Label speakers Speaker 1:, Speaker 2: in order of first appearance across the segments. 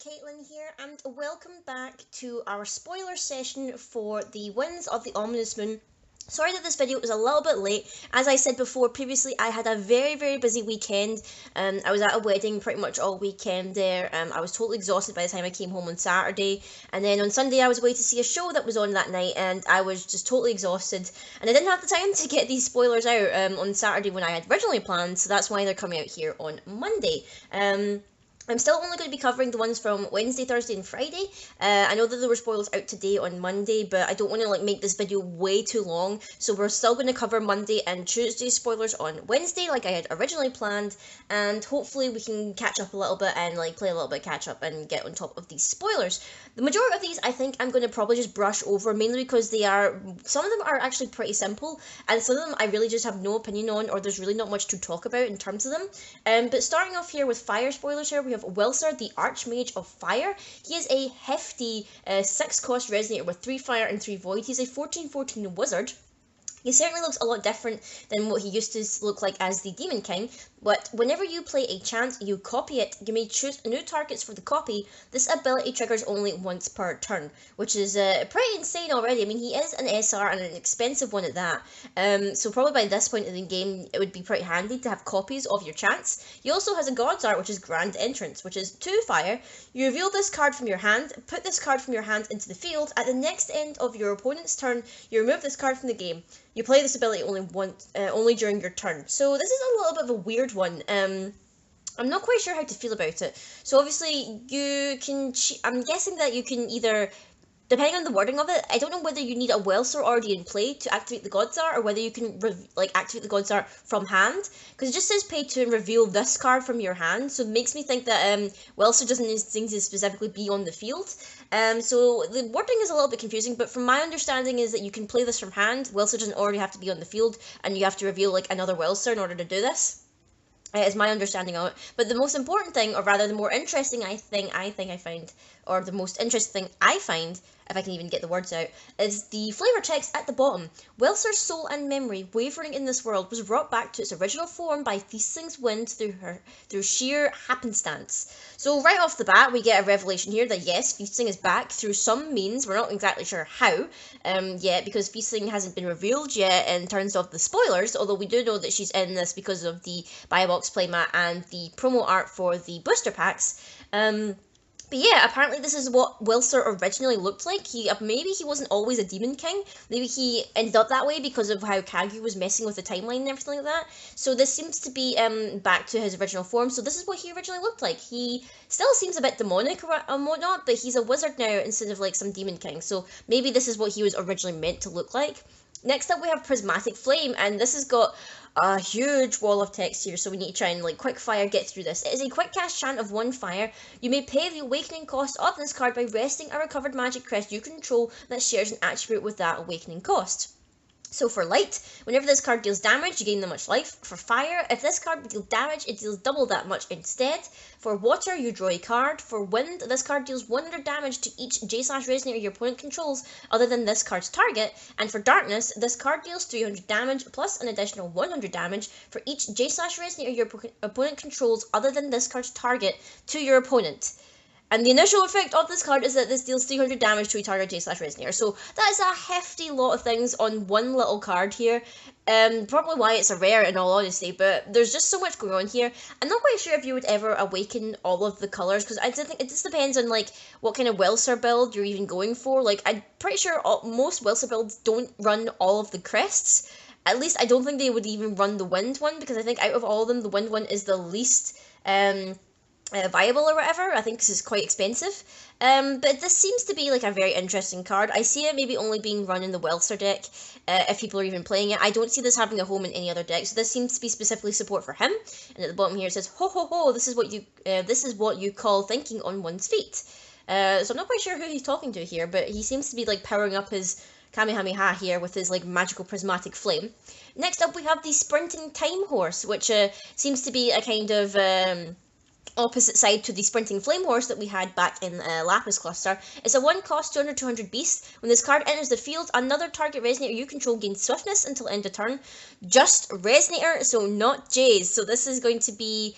Speaker 1: Caitlin here, and welcome back to our spoiler session for the Winds of the Ominous Moon. Sorry that this video was a little bit late. As I said before previously, I had a very busy weekend. I was at a wedding pretty much all weekend there. I was totally exhausted by the time I came home on Saturday. And then on Sunday I was away to see a show that was on that night, and I was just totally exhausted. And I didn't have the time to get these spoilers out on Saturday when I had originally planned, so that's why they're coming out here on Monday. I'm still only going to be covering the ones from Wednesday, Thursday, and Friday. I know that there were spoilers out today on Monday, but I don't want to make this video way too long. So we're still going to cover Monday and Tuesday spoilers on Wednesday, like I had originally planned. And hopefully we can catch up a little bit and play a little bit catch up and get on top of these spoilers. The majority of these I think I'm going to probably just brush over, mainly because some of them are actually pretty simple, and some of them I really just have no opinion on, or there's really not much to talk about in terms of them. But starting off here with fire spoilers here, we have Wilser, the Archmage of Fire. He is a hefty 6-cost resonator with 3 fire and 3 void. He's a 14/14 wizard. He certainly looks a lot different than what he used to look like as the Demon King, but whenever you play a chant, you copy it, you may choose new targets for the copy. This ability triggers only once per turn, which is pretty insane already. I mean, he is an SR and an expensive one at that, so probably by this point in the game, it would be pretty handy to have copies of your chants. He also has a God's Art, which is Grand Entrance, which is 2 fire. You reveal this card from your hand, put this card from your hand into the field. At the next end of your opponent's turn, you remove this card from the game. You play this ability only during your turn. So this is a little bit of a weird one. I'm not quite sure how to feel about it. So obviously you can, I'm guessing that you can either, depending on the wording of it, I don't know whether you need a Welser already in play to activate the God's Art, or whether you can activate the God's Art from hand, because it just says pay 2 and reveal this card from your hand, so it makes me think that Welser doesn't need to specifically be on the field. So the wording is a little bit confusing, but from my understanding is that you can play this from hand. Welser doesn't already have to be on the field, and you have to reveal another Welser in order to do this. Is my understanding of it. But the most important thing, or rather the more interesting I find, or the most interesting thing I find, if I can even get the words out, is the flavor text at the bottom. Welser's soul and memory, wavering in this world, was brought back to its original form by Feasting's wind through sheer happenstance. So right off the bat, we get a revelation here that yes, Feasting is back through some means. We're not exactly sure how yet, because Feasting hasn't been revealed yet in terms of the spoilers, although we do know that she's in this because of the buy box playmat and the promo art for the booster packs. But yeah, apparently this is what Wilser originally looked like. Maybe he wasn't always a Demon King. Maybe he ended up that way because of how Kagu was messing with the timeline and everything like that. So this seems to be back to his original form. So this is what he originally looked like. He still seems a bit demonic and whatnot, but he's a wizard now instead of some Demon King. So maybe this is what he was originally meant to look like. Next up we have Prismatic Flame, and this has got a huge wall of text here, so we need to try and quick fire get through this. It is a quick cast chant of 1 fire. You may pay the awakening cost of this card by resting a recovered magic crest you control that shares an attribute with that awakening cost. So for light, whenever this card deals damage, you gain that much life. For fire, if this card deals damage, it deals double that much instead. For water, you draw a card. For wind, this card deals 100 damage to each J/Resonator your opponent controls other than this card's target. And for darkness, this card deals 300 damage plus an additional 100 damage for each J/Resonator your opponent controls other than this card's target to your opponent. And the initial effect of this card is that this deals 300 damage to a target J/Resonator. So that is a hefty lot of things on one little card here. Probably why it's a rare in all honesty, but there's just so much going on here. I'm not quite sure if you would ever awaken all of the colours, because I think it just depends on what kind of Welser build you're even going for. I'm pretty sure most Welser builds don't run all of the crests. At least I don't think they would even run the wind one, because I think out of all of them, the wind one is the least viable or whatever. I think this is quite expensive. But this seems to be a very interesting card. I see it maybe only being run in the Welser deck, if people are even playing it. I don't see this having a home in any other deck, so this seems to be specifically support for him. And at the bottom here it says, ho ho ho, this is what you call thinking on one's feet. So I'm not quite sure who he's talking to here, but he seems to be powering up his Kamehameha here with his magical prismatic flame. Next up we have the Sprinting Time Horse, which seems to be a kind of opposite side to the Sprinting Flame Horse that we had back in Lapis Cluster. It's a 1 cost 200 beast. When this card enters the field, another target Resonator you control gains swiftness until end of turn. Just Resonator, so not Jays. So this is going to be,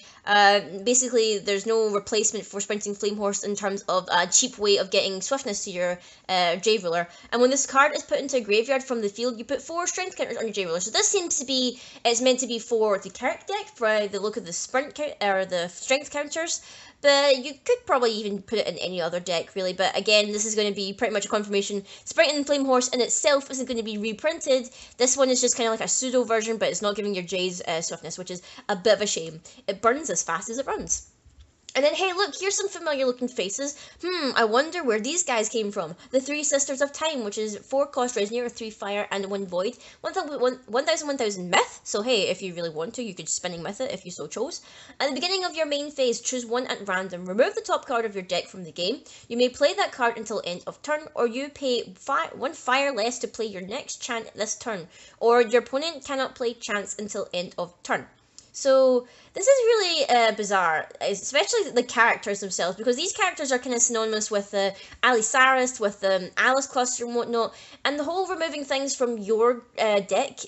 Speaker 1: basically, there's no replacement for Sprinting Flame Horse in terms of a cheap way of getting swiftness to your J Ruler. And when this card is put into a graveyard from the field, you put 4 strength counters on your J Ruler. So this seems to be, it's meant to be for the Carrot deck, for the look of the sprint or the strength counters. But you could probably even put it in any other deck, really. But again, this is going to be pretty much a confirmation. Sprinting Flame Horse in itself isn't going to be reprinted. This one is just kind of like a pseudo version, but it's not giving your Jays swiftness, which is a bit of a shame. It burns as fast as it runs. And then, hey, look, here's some familiar looking faces. I wonder where these guys came from. The Three Sisters of Time, which is 4 cost Resonator, 3 fire, and 1 void. 1000 myth. So, hey, if you really want to, you could spinning myth it if you so chose. At the beginning of your main phase, choose 1 at random. Remove the top card of your deck from the game. You may play that card until end of turn, or you pay 1 fire less to play your next chant this turn. Or your opponent cannot play chants until end of turn. So this is really bizarre, especially the characters themselves, because these characters are kind of synonymous with Alisaris, with Alice Cluster and whatnot, and the whole removing things from your deck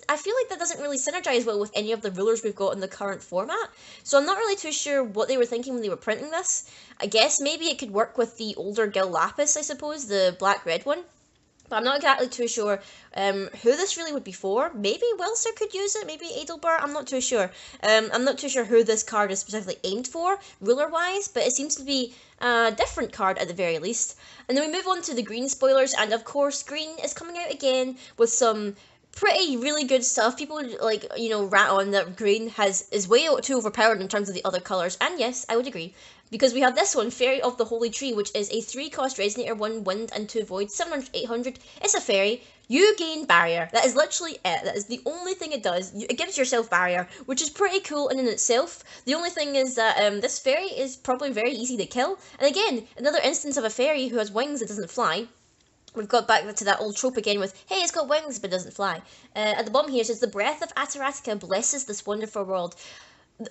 Speaker 1: I feel like that doesn't really synergize well with any of the rulers we've got in the current format. So I'm not really too sure what they were thinking when they were printing this. I guess maybe it could work with the older Gil Lapis, I suppose, the black-red one. But I'm not exactly too sure who this really would be for. Maybe Wilser could use it, maybe Adelbert, I'm not too sure. I'm not too sure who this card is specifically aimed for, ruler-wise, but it seems to be a different card at the very least. And then we move on to the green spoilers, and of course green is coming out again with some really good stuff. People like, rat on that green is way too overpowered in terms of the other colours, and yes, I would agree. Because we have this one, Fairy of the Holy Tree, which is a 3 cost Resonator, 1 wind and 2 void, 700, 800. It's a fairy. You gain barrier. That is literally it. That is the only thing it does. It gives yourself barrier, which is pretty cool in itself. The only thing is that this fairy is probably very easy to kill. And again, another instance of a fairy who has wings that doesn't fly. We've got back to that old trope again with, hey, it's got wings but doesn't fly. At the bottom here it says, the breath of Ataratica blesses this wonderful world.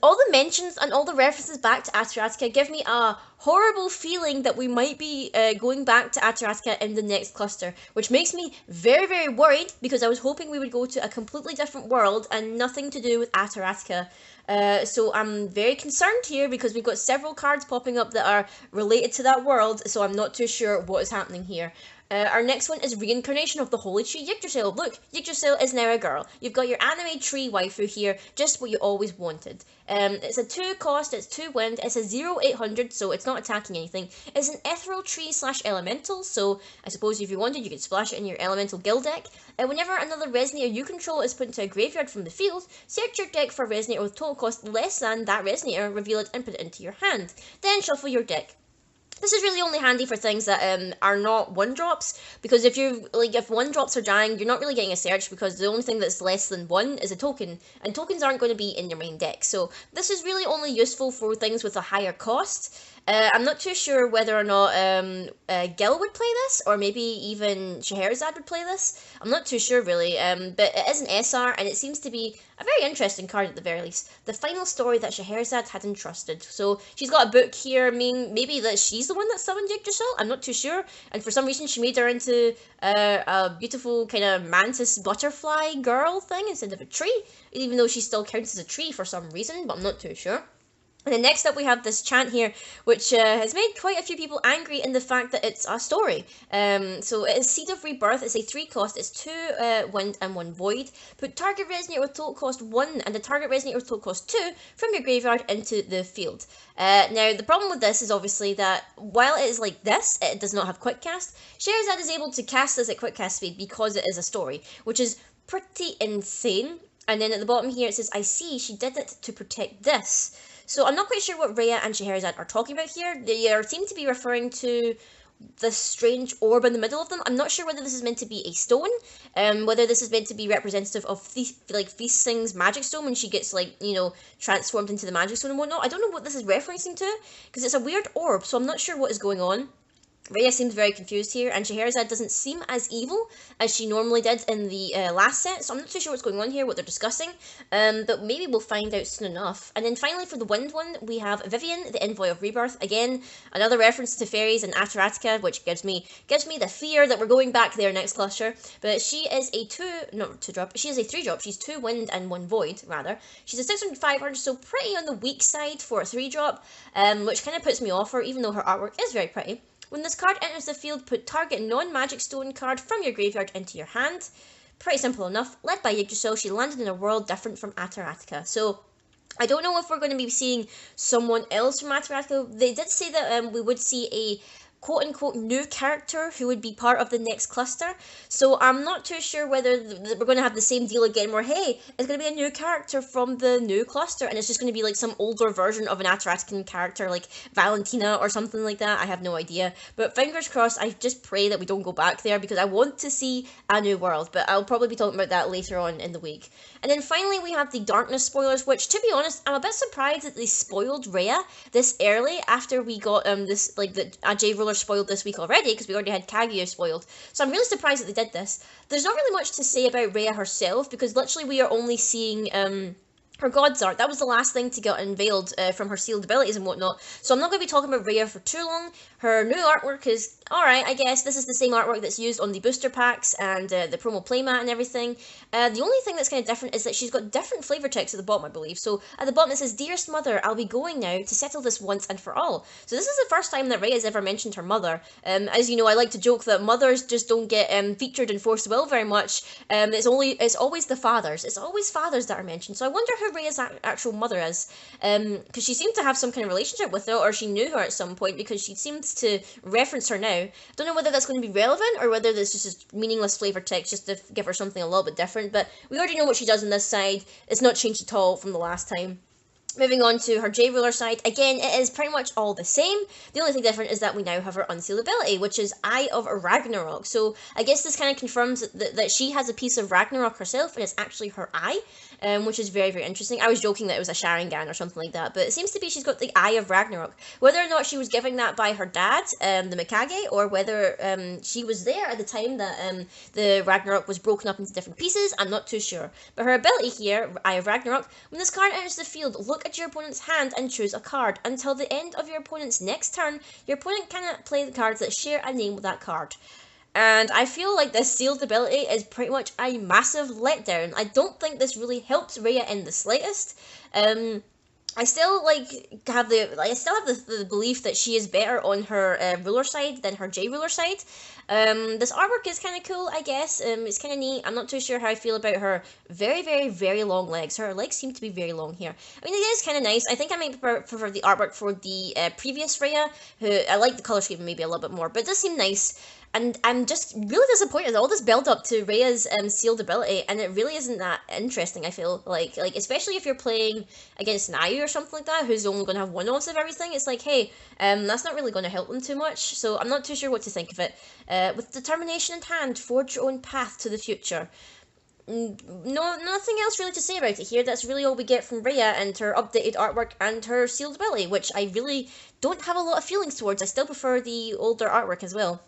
Speaker 1: All the mentions and all the references back to Ataratica give me a horrible feeling that we might be going back to Ataratica in the next cluster, which makes me very, very worried, because I was hoping we would go to a completely different world and nothing to do with Ataratica. So I'm very concerned here, because we've got several cards popping up that are related to that world, so I'm not too sure what is happening here. Our next one is Reincarnation of the Holy Tree Yggdrasil. Look, Yggdrasil is now a girl. You've got your anime tree waifu here, just what you always wanted. It's a 2 cost, it's 2 wind, it's a 0-800, so it's not attacking anything. It's an ethereal tree / elemental, so I suppose if you wanted, you could splash it in your elemental guild deck. Whenever another Resonator you control is put into a graveyard from the field, search your deck for a Resonator with total cost less than that Resonator, reveal it and put it into your hand. Then shuffle your deck. This is really only handy for things that are not 1-drops, because if 1-drops are dying, you're not really getting a search, because the only thing that's less than 1 is a token, and tokens aren't going to be in your main deck. So this is really only useful for things with a higher cost. I'm not too sure whether or not Gil would play this, or maybe even Scheherazade would play this. I'm not too sure really, but it is an SR, and it seems to be a very interesting card at the very least. The final story that Scheherazade had entrusted. So she's got a book here, maybe that she's the one that summoned Yggdrasil, I'm not too sure. And for some reason she made her into a beautiful kind of mantis butterfly girl thing instead of a tree, even though she still counts as a tree for some reason, but I'm not too sure. And then next up we have this chant here, which has made quite a few people angry in the fact that it's a story. So it is Seed of Rebirth, it's a 3 cost, it's 2 wind and 1 void. Put target Resonator with total cost 1 and the target Resonator with total cost 2 from your graveyard into the field. Now the problem with this is obviously that while it is like this, it does not have quick cast. Scheherazade is able to cast this at quick cast speed because it is a story, which is pretty insane. And then at the bottom here it says, I see, she did it to protect this. So I'm not quite sure what Rhea and Scheherazade are talking about here. They seem to be referring to this strange orb in the middle of them. I'm not sure whether this is meant to be a stone, whether this is meant to be representative of Feasting's magic stone when she gets transformed into the magic stone and whatnot. I don't know what this is referencing to, because it's a weird orb, so I'm not sure what is going on. Rhea seems very confused here, and Scheherazade doesn't seem as evil as she normally did in the last set, so I'm not too sure what's going on here, what they're discussing, but maybe we'll find out soon enough. And then finally for the wind one, we have Vivian, the envoy of rebirth. Again, another reference to fairies and Ataratica, which gives me the fear that we're going back there next cluster. But she is a 3-drop. She's 2 wind and 1 void, rather. She's a 600-500, so pretty on the weak side for a 3-drop, which kind of puts me off her, even though her artwork is very pretty. When this card enters the field, put target non-magic stone card from your graveyard into your hand. Pretty simple enough. Led by Yggdrasil, she landed in a world different from Ataratica. So, I don't know if we're going to be seeing someone else from Ataratica. They did say that we would see a quote-unquote new character who would be part of the next cluster, so I'm not too sure whether we're going to have the same deal again where, hey, it's going to be a new character from the new cluster and it's just going to be like some older version of an Ataratican character like Valentina or something like that. I have no idea, but fingers crossed. I just pray that we don't go back there because I want to see a new world, but I'll probably be talking about that later on in the week. And then finally we have the darkness spoilers, which to be honest I'm a bit surprised that they spoiled Rhea this early after we got this, like, the AJ ruler spoiled this week already, because we already had Kaguya spoiled. So I'm really surprised that they did this. There's not really much to say about Rhea herself, because literally we are only seeing her God's Art. That was the last thing to get unveiled from her sealed abilities and whatnot. So I'm not going to be talking about Rhea for too long. Her new artwork is alright, I guess. This is the same artwork that's used on the booster packs and the promo playmat and everything. The only thing that's kind of different is that she's got different flavor text at the bottom, I believe. So at the bottom it says, "Dearest mother, I'll be going now to settle this once and for all." So this is the first time that Rhea has ever mentioned her mother. As you know, I like to joke that mothers just don't get featured in Force Will very much. It's always the fathers. It's always fathers that are mentioned. So I wonder who Rhea's actual mother is, because she seemed to have some kind of relationship with her, or she knew her at some point, because she seems to reference her now. Don't know whether that's going to be relevant or whether this is just meaningless flavor text just to give her something a little bit different, but we already know what she does on this side. It's not changed at all from the last time. Moving on to her J-Ruler side, again, it is pretty much all the same. The only thing different is that we now have her unsealed ability, which is Eye of Ragnarok. So I guess this kind of confirms that she has a piece of Ragnarok herself, and it's actually her eye, which is very, very interesting. I was joking that it was a Sharingan or something like that, but it seems to be she's got the Eye of Ragnarok. Whether or not she was given that by her dad, the Mikage, or whether she was there at the time that the Ragnarok was broken up into different pieces, I'm not too sure. But her ability here, Eye of Ragnarok, when this card enters the field, look at your opponent's hand and choose a card. Until the end of your opponent's next turn, your opponent cannot play the cards that share a name with that card. And I feel like this sealed ability is pretty much a massive letdown. I don't think this really helps Rhea in the slightest. I still have the belief that she is better on her ruler side than her J ruler side. This artwork is kind of cool, I guess. It's kind of neat. I'm not too sure how I feel about her very, very, very long legs. Her legs seem to be very long here. I mean, it is kind of nice. I think I might prefer the artwork for the previous Rhea, who I like the color scheme maybe a little bit more, but it does seem nice. And I'm just really disappointed. All this build up to Rhea's sealed ability, and it really isn't that interesting. I feel like especially if you're playing against Nayu or something like that, who's only going to have one-offs of everything. It's like, hey, that's not really going to help them too much. So I'm not too sure what to think of it. With determination in hand, forge your own path to the future. Nothing else really to say about it here. That's really all we get from Rhea and her updated artwork and her sealed ability, which I really don't have a lot of feelings towards. I still prefer the older artwork as well.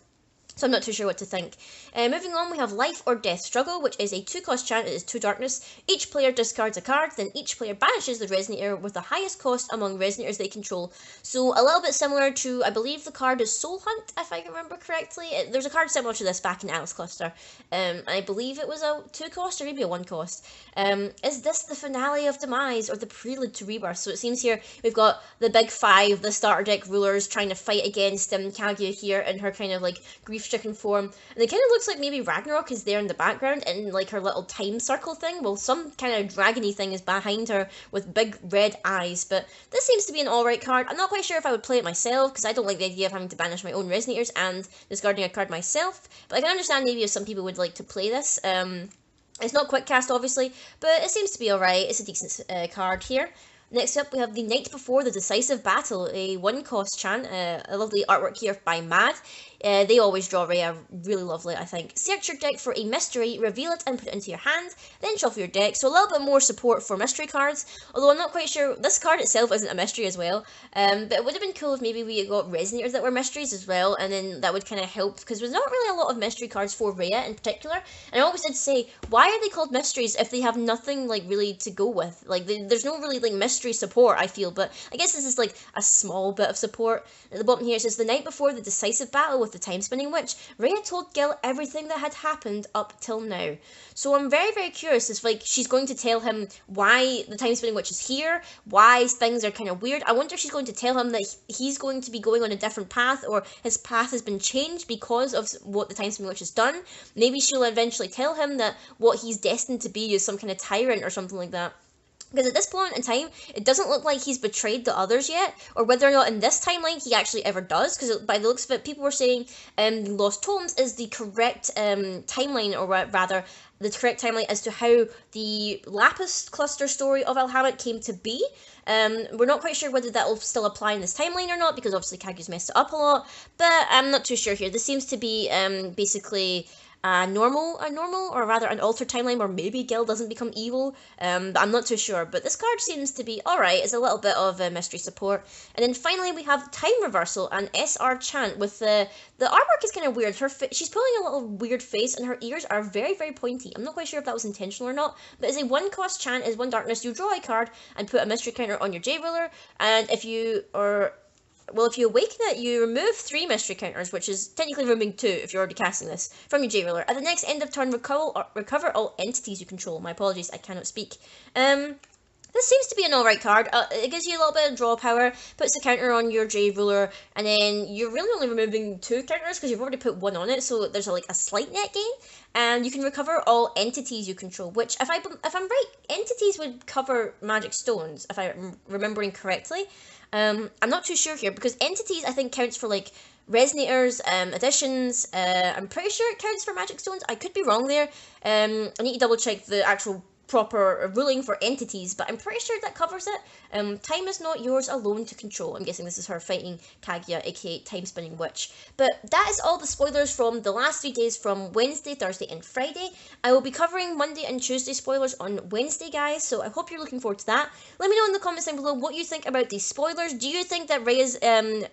Speaker 1: So I'm not too sure what to think. Moving on, we have Life or Death Struggle, which is a 2-cost chant. It is 2 darkness. Each player discards a card, then each player banishes the Resonator with the highest cost among Resonators they control. So a little bit similar to, I believe the card is Soul Hunt, if I remember correctly. There's a card similar to this back in Alice Cluster. I believe it was a 2-cost or maybe a 1-cost. Is this the finale of Demise or the prelude to Rebirth? So it seems here we've got the big 5, the starter deck rulers, trying to fight against Kaguya here in her kind of grief-stricken form, and it kind of looks like maybe Ragnarok is there in the background in her little time circle thing. Well, some kind of dragony thing is behind her with big red eyes, but this seems to be an alright card. I'm not quite sure if I would play it myself, because I don't like the idea of having to banish my own Resonators and discarding a card myself, but I can understand maybe if some people would like to play this. It's not quick cast, obviously, but it seems to be alright. It's a decent card here. Next up, we have The Night Before the Decisive Battle, a 1-cost chant, a lovely artwork here by Mad. They always draw Rhea really lovely, I think. Search your deck for a mystery, reveal it and put it into your hand, then shuffle your deck. So a little bit more support for mystery cards, although I'm not quite sure, this card itself isn't a mystery as well. But it would have been cool if maybe we got resonators that were mysteries as well, and then that would kind of help, because there's not really a lot of mystery cards for Rhea in particular. And I always did say, why are they called mysteries if they have nothing like really to go with? Like there's no really like mystery support, I feel, but I guess this is like a small bit of support. At the bottom here it says, the night before the decisive battle with the time-spinning witch, Rhea told Gil everything that had happened up till now. So I'm very, very curious if like she's going to tell him why the time-spinning witch is here, why things are kind of weird. I wonder if she's going to tell him that he's going to be going on a different path, or his path has been changed because of what the time-spinning witch has done. Maybe she'll eventually tell him that what he's destined to be is some kind of tyrant or something like that. Because at this point in time, it doesn't look like he's betrayed the others yet, or whether or not in this timeline he actually ever does, because by the looks of it, people were saying Lost Tomes is the correct timeline, or rather, the correct timeline as to how the Lapis cluster story of Alhamet came to be. We're not quite sure whether that will still apply in this timeline or not, because obviously Kaguya's messed it up a lot, but I'm not too sure here. This seems to be basically a normal, or rather an altered timeline where maybe Gil doesn't become evil. But I'm not too sure. But this card seems to be alright. It's a little bit of mystery support. And then finally we have Time Reversal and SR Chant with the artwork is kind of weird. She's pulling a little weird face and her ears are very, very pointy. I'm not quite sure if that was intentional or not. But as a 1-cost chant is 1 darkness, you draw a card and put a mystery counter on your J ruler. And if you awaken it, you remove 3 mystery counters, which is technically removing 2 if you're already casting this, from your J ruler. At the next end of turn, recover all entities you control. My apologies, I cannot speak. This seems to be an alright card. It gives you a little bit of draw power, puts a counter on your J ruler, and then you're really only removing 2 counters because you've already put 1 on it, so there's a slight net gain. And you can recover all entities you control, which, if I'm right, entities would cover magic stones, if I'm remembering correctly. I'm not too sure here, because entities I think counts for like resonators, additions. I'm pretty sure it counts for magic stones. I could be wrong there. I need to double check the actual proper ruling for entities, but I'm pretty sure that covers it. Time is not yours alone to control. I'm guessing this is her fighting Kaguya, aka Time Spinning Witch. But that is all the spoilers from the last 3 days, from Wednesday, Thursday, and Friday. I will be covering Monday and Tuesday spoilers on Wednesday, guys, so I hope you're looking forward to that. Let me know in the comments down below what you think about these spoilers. Do you think that Rhea's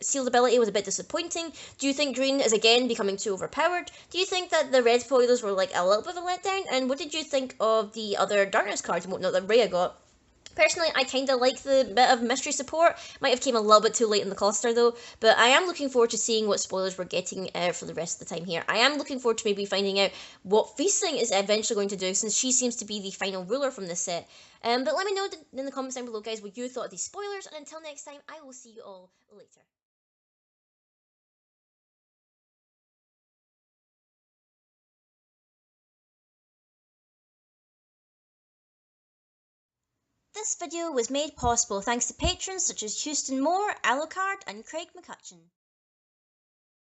Speaker 1: sealed ability was a bit disappointing? Do you think Green is again becoming too overpowered? Do you think that the red spoilers were like a little bit of a letdown? And what did you think of the other darkness cards and whatnot that Rhea got? Personally, I kind of like the bit of mystery support. Might have came a little bit too late in the cluster though, but I am looking forward to seeing what spoilers we're getting for the rest of the time here. I am looking forward to maybe finding out what Feasting is eventually going to do, since she seems to be the final ruler from this set. But let me know in the comments down below, guys, what you thought of these spoilers, and until next time, I will see you all later. This video was made possible thanks to patrons such as Houston Moore, Alucard, and Craig McCutcheon.